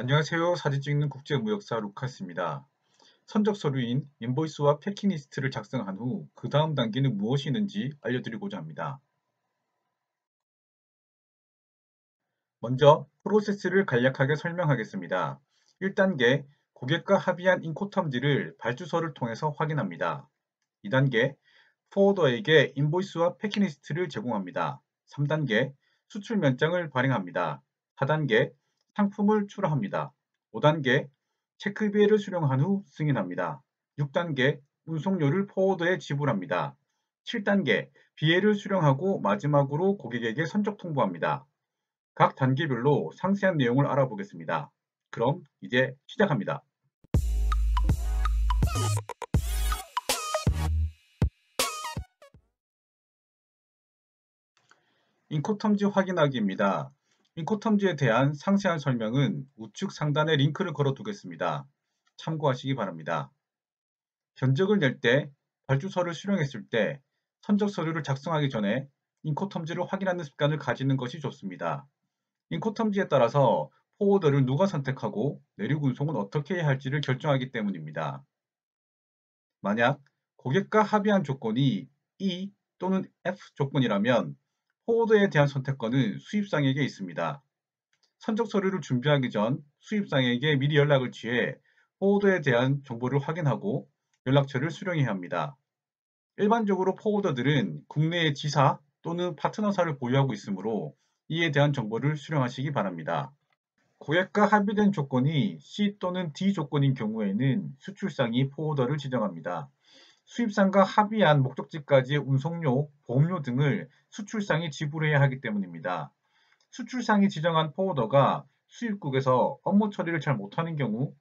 안녕하세요. 사진 찍는 국제무역사 루카스입니다. 선적 서류인 인보이스와 패킹리스트를 작성한 후 그 다음 단계는 무엇이 있는지 알려드리고자 합니다. 먼저 프로세스를 간략하게 설명하겠습니다. 1단계 고객과 합의한 인코텀지를 발주서를 통해서 확인합니다. 2단계 포워더에게 인보이스와 패킹리스트를 제공합니다. 3단계 수출 면장을 발행합니다. 4단계 상품을 출하합니다. 5단계 체크비해를 수령한 후 승인합니다. 6단계 운송료를 포워더에 지불합니다. 7단계 비해를 수령하고 마지막으로 고객에게 선적 통보합니다. 각 단계별로 상세한 내용을 알아보겠습니다. 그럼 이제 시작합니다. 인코텀지 확인하기입니다. 인코텀지에 대한 상세한 설명은 우측 상단에 링크를 걸어 두겠습니다. 참고하시기 바랍니다. 견적을 낼 때, 발주서를 수령했을 때, 선적 서류를 작성하기 전에 인코텀지를 확인하는 습관을 가지는 것이 좋습니다. 인코텀지에 따라서 포워더를 누가 선택하고 내륙 운송은 어떻게 해야 할지를 결정하기 때문입니다. 만약 고객과 합의한 조건이 E 또는 F 조건이라면 포워더에 대한 선택권은 수입상에게 있습니다. 선적 서류를 준비하기 전 수입상에게 미리 연락을 취해 포워더에 대한 정보를 확인하고 연락처를 수령해야 합니다. 일반적으로 포워더들은 국내의 지사 또는 파트너사를 보유하고 있으므로 이에 대한 정보를 수령하시기 바랍니다. 고객과 합의된 조건이 C 또는 D 조건인 경우에는 수출상이 포워더를 지정합니다. 수입상과 합의한 목적지까지의 운송료, 보험료 등을 수출상이 지불해야 하기 때문입니다. 수출상이 지정한 포워더가 수입국에서 업무 처리를 잘 못하는 경우,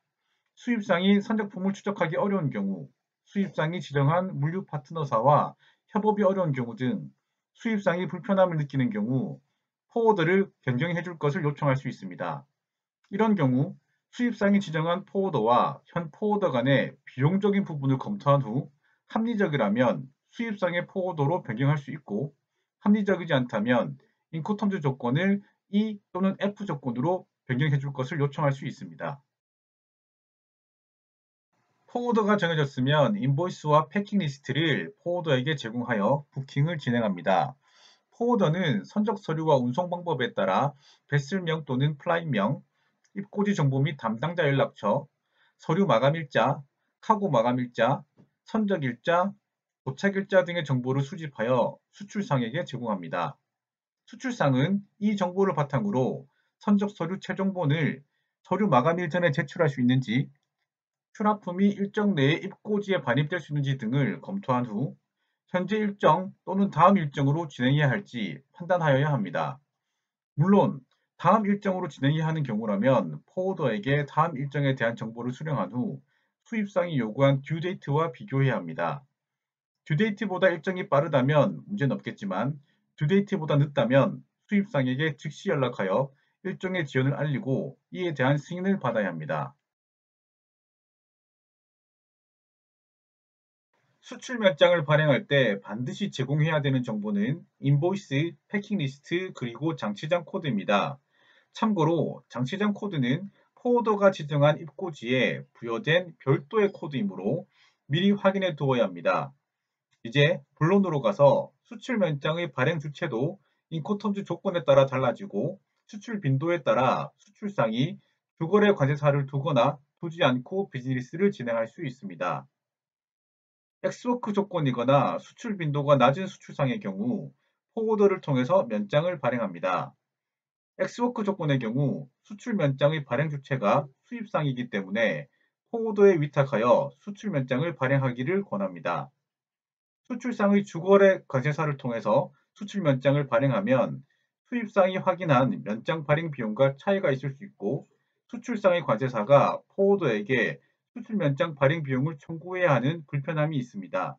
수입상이 선적품을 추적하기 어려운 경우, 수입상이 지정한 물류 파트너사와 협업이 어려운 경우 등 수입상이 불편함을 느끼는 경우 포워더를 변경해 줄 것을 요청할 수 있습니다. 이런 경우 수입상이 지정한 포워더와 현 포워더 간의 비용적인 부분을 검토한 후 합리적이라면 수입상의 포워더로 변경할 수 있고 합리적이지 않다면 인코텀즈 조건을 E 또는 F 조건으로 변경해 줄 것을 요청할 수 있습니다. 포워더가 정해졌으면 인보이스와 패킹 리스트를 포워더에게 제공하여 부킹을 진행합니다. 포워더는 선적 서류와 운송 방법에 따라 배슬명 또는 플라이명, 입고지 정보 및 담당자 연락처, 서류 마감일자, 카고 마감일자, 선적일자, 도착일자 등의 정보를 수집하여 수출상에게 제공합니다. 수출상은 이 정보를 바탕으로 선적 서류 최종본을 서류 마감일 전에 제출할 수 있는지, 출하품이 일정 내에 입고지에 반입될 수 있는지 등을 검토한 후 현재 일정 또는 다음 일정으로 진행해야 할지 판단하여야 합니다. 물론 다음 일정으로 진행해야 하는 경우라면 포워더에게 다음 일정에 대한 정보를 수령한 후 수입상이 요구한 듀데이트와 비교해야 합니다. 듀데이트보다 일정이 빠르다면 문제는 없겠지만 듀데이트보다 늦다면 수입상에게 즉시 연락하여 일정의 지연을 알리고 이에 대한 승인을 받아야 합니다. 수출 몇장을 발행할 때 반드시 제공해야 되는 정보는 인보이스, 패킹 리스트, 그리고 장치장 코드입니다. 참고로 장치장 코드는 포워더가 지정한 입고지에 부여된 별도의 코드이므로 미리 확인해 두어야 합니다. 이제 본론으로 가서 수출 면장의 발행 주체도 인코텀즈 조건에 따라 달라지고 수출 빈도에 따라 수출상이 주거래 관세사를 두거나 두지 않고 비즈니스를 진행할 수 있습니다. 엑스워크 조건이거나 수출 빈도가 낮은 수출상의 경우 포워더를 통해서 면장을 발행합니다. 엑스워크 조건의 경우 수출 면장의 발행 주체가 수입상이기 때문에 포워더에 위탁하여 수출 면장을 발행하기를 권합니다. 수출상의 주거래 관세사를 통해서 수출 면장을 발행하면 수입상이 확인한 면장 발행 비용과 차이가 있을 수 있고 수출상의 관세사가 포워더에게 수출 면장 발행 비용을 청구해야 하는 불편함이 있습니다.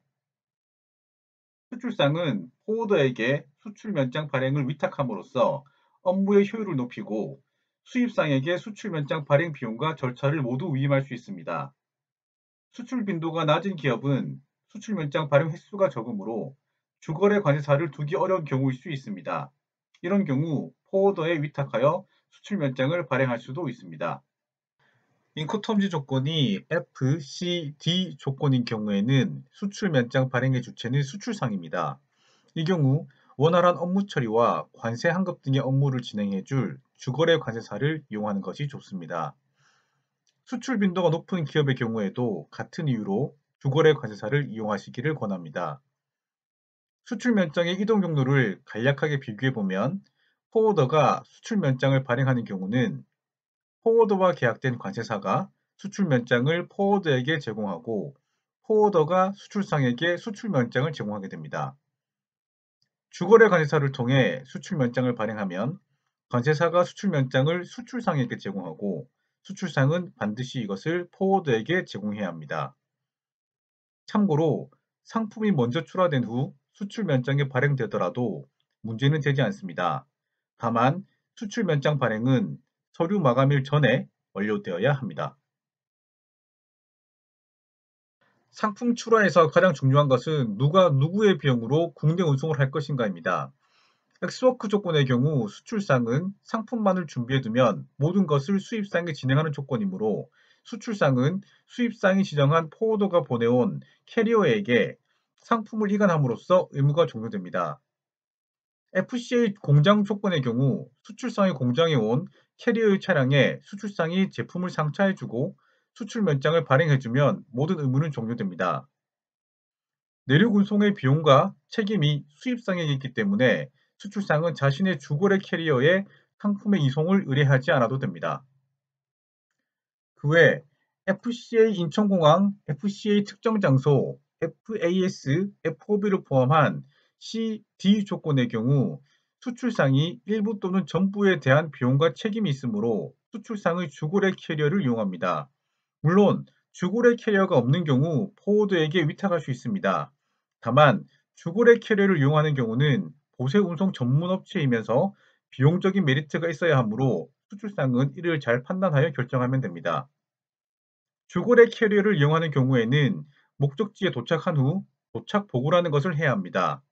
수출상은 포워더에게 수출 면장 발행을 위탁함으로써 업무의 효율을 높이고 수입상에게 수출 면장 발행 비용과 절차를 모두 위임할 수 있습니다. 수출 빈도가 낮은 기업은 수출 면장 발행 횟수가 적으므로 주거래 관세사를 두기 어려운 경우일 수 있습니다. 이런 경우 포워더에 위탁하여 수출 면장을 발행할 수도 있습니다. 인코텀지 조건이 F, C, D 조건인 경우에는 수출 면장 발행의 주체는 수출상입니다. 이 경우 원활한 업무 처리와 관세 환급 등의 업무를 진행해 줄 주거래 관세사를 이용하는 것이 좋습니다. 수출 빈도가 높은 기업의 경우에도 같은 이유로 주거래 관세사를 이용하시기를 권합니다. 수출 면장의 이동 경로를 간략하게 비교해 보면 포워더가 수출 면장을 발행하는 경우는 포워더와 계약된 관세사가 수출 면장을 포워더에게 제공하고 포워더가 수출상에게 수출 면장을 제공하게 됩니다. 주거래 관세사를 통해 수출 면장을 발행하면 관세사가 수출 면장을 수출상에게 제공하고 수출상은 반드시 이것을 포워더에게 제공해야 합니다. 참고로 상품이 먼저 출하된 후 수출 면장이 발행되더라도 문제는 되지 않습니다. 다만 수출 면장 발행은 서류 마감일 전에 완료되어야 합니다. 상품 출하에서 가장 중요한 것은 누가 누구의 비용으로 국내 운송을 할 것인가입니다. 엑스워크 조건의 경우 수출상은 상품만을 준비해두면 모든 것을 수입상에 진행하는 조건이므로 수출상은 수입상이 지정한 포워더가 보내온 캐리어에게 상품을 이관함으로써 의무가 종료됩니다. FCA 공장 조건의 경우 수출상의 공장에 온 캐리어의 차량에 수출상이 제품을 상차해주고 수출 면장을 발행해주면 모든 의무는 종료됩니다. 내륙 운송의 비용과 책임이 수입상에게 있기 때문에 수출상은 자신의 주거래 캐리어에 상품의 이송을 의뢰하지 않아도 됩니다. 그 외 FCA 인천공항, FCA 특정 장소, FAS, FOB를 포함한 C, D 조건의 경우 수출상이 일부 또는 전부에 대한 비용과 책임이 있으므로 수출상의 주거래 캐리어를 이용합니다. 물론 주거래 캐리어가 없는 경우 포워드에게 위탁할 수 있습니다. 다만 주거래 캐리어를 이용하는 경우는 보세 운송 전문 업체이면서 비용적인 메리트가 있어야 하므로 수출상은 이를 잘 판단하여 결정하면 됩니다. 주거래 캐리어를 이용하는 경우에는 목적지에 도착한 후 도착 보고라는 것을 해야 합니다.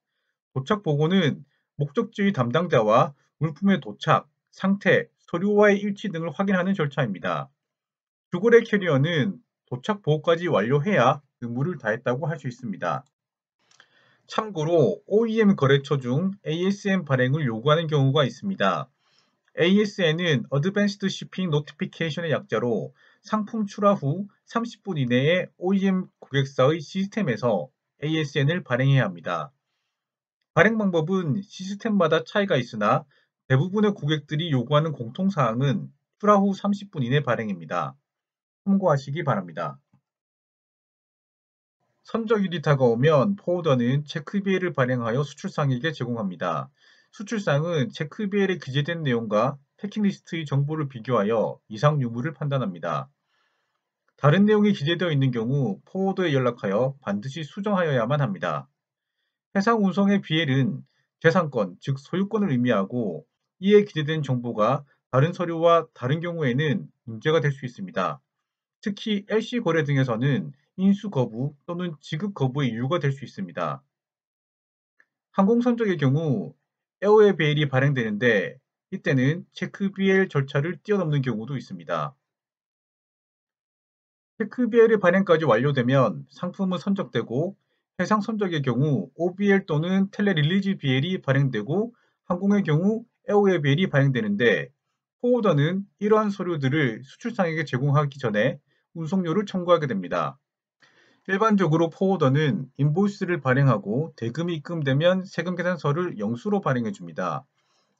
도착 보고는 목적지의 담당자와 물품의 도착, 상태, 서류와의 일치 등을 확인하는 절차입니다. 주거래 캐리어는 도착 보고까지 완료해야 의무를 다했다고 할 수 있습니다. 참고로 OEM 거래처 중 ASN 발행을 요구하는 경우가 있습니다. ASN은 Advanced Shipping Notification의 약자로 상품 출하 후 30분 이내에 OEM 고객사의 시스템에서 ASN을 발행해야 합니다. 발행 방법은 시스템마다 차이가 있으나 대부분의 고객들이 요구하는 공통사항은 출하 후 30분 이내 발행입니다. 참고하시기 바랍니다. 선적일이 다가오면 포워더는 체크비엘을 발행하여 수출상에게 제공합니다. 수출상은 체크비엘에 기재된 내용과 패킹리스트의 정보를 비교하여 이상 유무를 판단합니다. 다른 내용이 기재되어 있는 경우 포워더에 연락하여 반드시 수정하여야만 합니다. 해상 운송의 비엘은 재산권, 즉 소유권을 의미하고 이에 기재된 정보가 다른 서류와 다른 경우에는 문제가 될 수 있습니다. 특히 LC 거래 등에서는 인수 거부 또는 지급 거부의 이유가 될 수 있습니다. 항공선적의 경우 에어웨이 베일이 발행되는데 이때는 체크 BL 절차를 뛰어넘는 경우도 있습니다. 체크 BL의 발행까지 완료되면 상품은 선적되고 해상 선적의 경우 OBL 또는 텔레 릴리즈 BL이 발행되고 항공의 경우 에어웨이 베일이 발행되는데 포워더는 이러한 서류들을 수출상에게 제공하기 전에 운송료를 청구하게 됩니다. 일반적으로 포워더는 인보이스를 발행하고 대금이 입금되면 세금 계산서를 영수로 발행해 줍니다.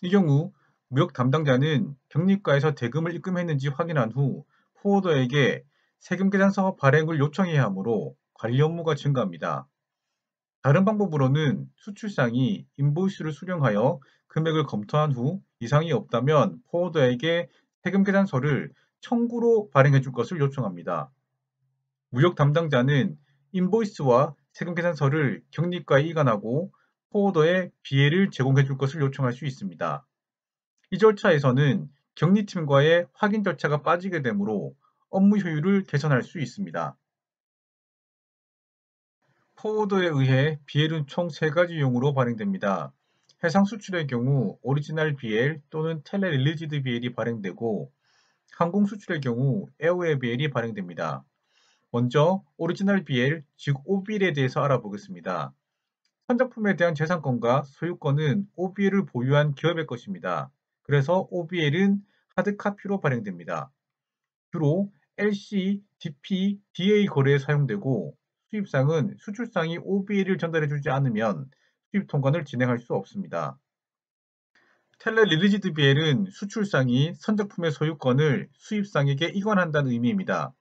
이 경우 무역 담당자는 경리과에서 대금을 입금했는지 확인한 후 포워더에게 세금 계산서 발행을 요청해야 하므로 관리 업무가 증가합니다. 다른 방법으로는 수출상이 인보이스를 수령하여 금액을 검토한 후 이상이 없다면 포워더에게 세금 계산서를 청구로 발행해 줄 것을 요청합니다. 무역 담당자는 인보이스와 세금 계산서를 경리과에 이관하고 포워더에 비해를 제공해 줄 것을 요청할 수 있습니다. 이 절차에서는 경리팀과의 확인 절차가 빠지게 되므로 업무 효율을 개선할 수 있습니다. 포워더에 의해 비엘은 총 3가지 유형으로 발행됩니다. 해상 수출의 경우 오리지널 BL 또는 텔레 릴리지드 BL이 발행되고 항공 수출의 경우 에어웨어 BL이 발행됩니다. 먼저 오리지널 BL, 즉 OBL에 대해서 알아보겠습니다. 선작품에 대한 재산권과 소유권은 OBL을 보유한 기업의 것입니다. 그래서 OBL은 하드카피로 발행됩니다. 주로 LC, DP, DA 거래에 사용되고 수입상은 수출상이 OBL을 전달해주지 않으면 수입 통관을 진행할 수 없습니다. 텔레 릴리지드 BL은 수출상이 선작품의 소유권을 수입상에게 이관한다는 의미입니다.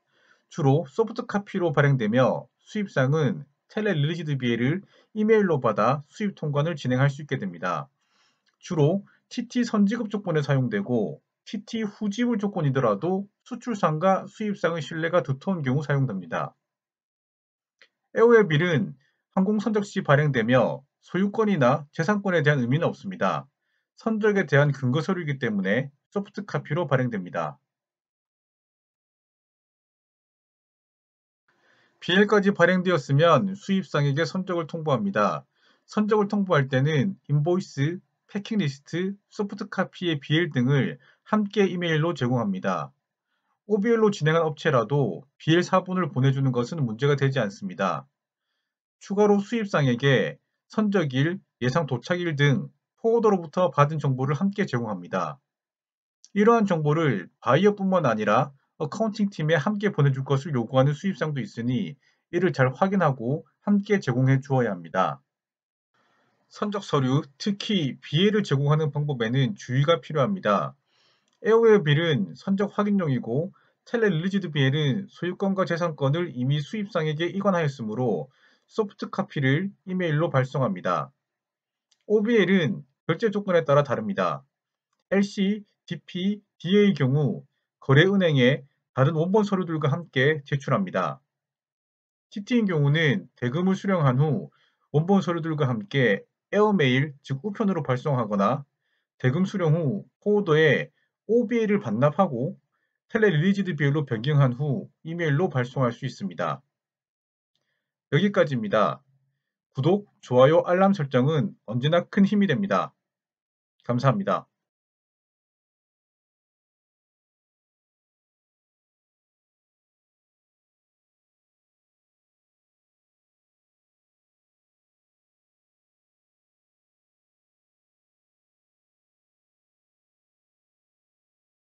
주로 소프트 카피로 발행되며 수입상은 텔레 릴리지드 BL을 이메일로 받아 수입 통관을 진행할 수 있게 됩니다. 주로 TT 선지급 조건에 사용되고 TT 후지불 조건이더라도 수출상과 수입상의 신뢰가 두터운 경우 사용됩니다. 에어웨어빌은 항공 선적 시 발행되며 소유권이나 재산권에 대한 의미는 없습니다. 선적에 대한 근거 서류이기 때문에 소프트 카피로 발행됩니다. BL까지 발행되었으면 수입상에게 선적을 통보합니다. 선적을 통보할 때는 인보이스, 패킹리스트, 소프트 카피의 BL 등을 함께 이메일로 제공합니다. OBL로 진행한 업체라도 BL 사본을 보내주는 것은 문제가 되지 않습니다. 추가로 수입상에게 선적일, 예상 도착일 등 포워더로부터 받은 정보를 함께 제공합니다. 이러한 정보를 바이어뿐만 아니라 어카운팅 팀에 함께 보내줄 것을 요구하는 수입상도 있으니 이를 잘 확인하고 함께 제공해 주어야 합니다. 선적 서류, 특히 BL을 제공하는 방법에는 주의가 필요합니다. 에어웨어 빌은 선적 확인용이고 텔레 릴리지드 BL은 소유권과 재산권을 이미 수입상에게 이관하였으므로 소프트 카피를 이메일로 발송합니다. OBL은 결제 조건에 따라 다릅니다. LC, DP, DA의 경우 거래은행에 다른 원본 서류들과 함께 제출합니다. TT인 경우는 대금을 수령한 후 원본 서류들과 함께 에어메일, 즉 우편으로 발송하거나 대금 수령 후 포워더에 OBL을 반납하고 텔레 릴리지드 비율로 변경한 후 이메일로 발송할 수 있습니다. 여기까지입니다. 구독, 좋아요, 알람 설정은 언제나 큰 힘이 됩니다. 감사합니다.